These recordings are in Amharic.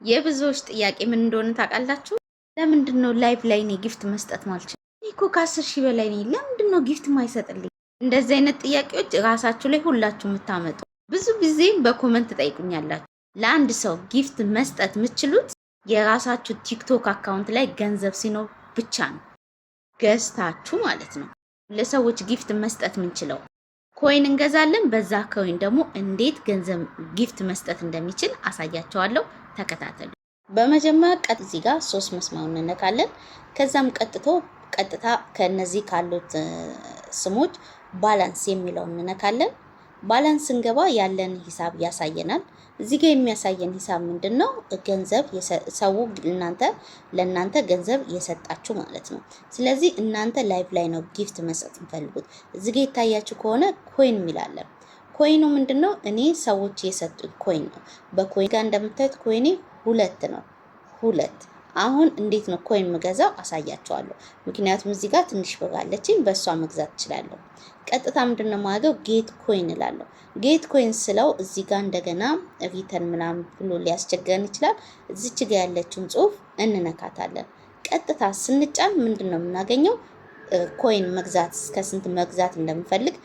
የብዙዎች ጥያቄ ምን እንደሆነ ታውቃላችሁ? ለምንድን ነው ላይቭ ላይ እኔ ጊፍት መስጠት ማልችል? እኔ እኮ ከ10,000 በላይ ነኝ። ለምንድን ነው ጊፍት ማይሰጥልኝ? እንደዚህ አይነት ጥያቄዎች ራሳችሁ ላይ ሁላችሁ የምታመጡ ብዙ ጊዜ በኮመንት ጠይቁኛላችሁ። ለአንድ ሰው ጊፍት መስጠት የምትችሉት የራሳችሁ ቲክቶክ አካውንት ላይ ገንዘብ ሲኖር ብቻ ነው፣ ገዝታችሁ ማለት ነው። ለሰዎች ጊፍት መስጠት የምንችለው ኮይን እንገዛለን። በዛ ኮይን ደግሞ እንዴት ገንዘብ ጊፍት መስጠት እንደሚችል አሳያቸዋለሁ። ተከታተሉ። በመጀመሪያ እዚህ ጋር 3 መስመር እንነካለን። ከዛም ቀጥታ ከነዚህ ካሉት ስሞች ባላንስ የሚለውን እንነካለን። ባላንስ እንገባ ያለን ሂሳብ ያሳየናል። እዚህ ጋር የሚያሳየን ሂሳብ ምንድነው? ገንዘብ ሰው ለእናንተ ገንዘብ የሰጣችሁ ማለት ነው። ስለዚህ እናንተ ላይቭ ላይ ነው ጊፍት መስጠት የምፈልጉት። እዚህ ጋር ይታያችሁ ከሆነ ኮይን የሚላለን ኮይኑ ምንድነው? እኔ ሰዎች የሰጡት ኮይን ነው። በኮይን ጋር እንደምታዩት ኮይኔ 2 ነው። 2 አሁን እንዴት ነው ኮይን መገዛው አሳያቸዋለሁ። ምክንያቱም እዚህ ጋር ትንሽ ብር አለችኝ፣ በእሷ መግዛት እችላለሁ። ቀጥታ ምንድነው ማገው ጌት ኮይን እላለሁ። ጌት ኮይን ስለው እዚህ ጋር እንደገና ሪተርን ምናምን ብሎ ሊያስቸግረን ይችላል። እዚች ጋር ያለችውን ጽሁፍ እንነካታለን። ቀጥታ ስንጫን ምንድነው የምናገኘው? ኮይን መግዛት እስከ ስንት መግዛት እንደምፈልግ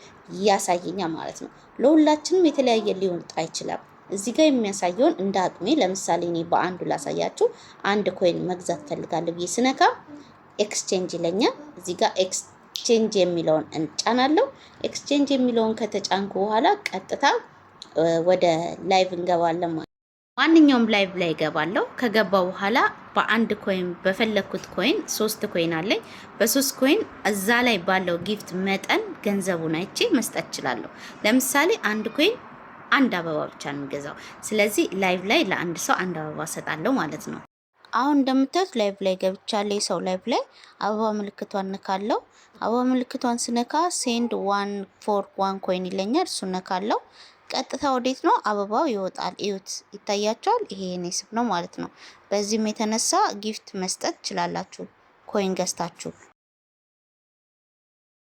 ያሳየኛል ማለት ነው። ለሁላችንም የተለያየ ሊሆን ይችላል። እዚህ ጋር የሚያሳየውን እንደ አቅሜ፣ ለምሳሌ እኔ በአንዱ ላሳያችሁ። አንድ ኮይን መግዛት ፈልጋለሁ ብዬ ስነካ ኤክስቼንጅ ይለኛል። እዚህ ጋር ኤክስቼንጅ የሚለውን እንጫናለሁ። ኤክስቼንጅ የሚለውን ከተጫንኩ በኋላ ቀጥታ ወደ ላይቭ እንገባለን ማለት ነው። ማንኛውም ላይቭ ላይ እገባለሁ። ከገባው በኋላ በአንድ ኮይን በፈለኩት ኮይን 3 ኮይን አለኝ። በ3 ኮይን እዛ ላይ ባለው ጊፍት መጠን ገንዘቡን አይቼ መስጠት እችላለሁ። ለምሳሌ አንድ ኮይን አንድ አበባ ብቻ ነው የሚገዛው። ስለዚህ ላይቭ ላይ ለአንድ ሰው አንድ አበባ ሰጣለሁ ማለት ነው። አሁን እንደምታዩት ላይቭ ላይ ገብቻለሁ። ሰው ላይቭ ላይ አበባ ምልክቷን ነካለው። አበባ ምልክቷን ስነካ ሴንድ 1 ፎር 1 ኮይን ይለኛል። እሱ ነካለው። ቀጥታ ወዴት ነው አበባው ይወጣል። እዩት፣ ይታያቸዋል። ይሄ የኔ ስም ነው ማለት ነው። በዚህም የተነሳ ጊፍት መስጠት ትችላላችሁ ኮይን ገዝታችሁ።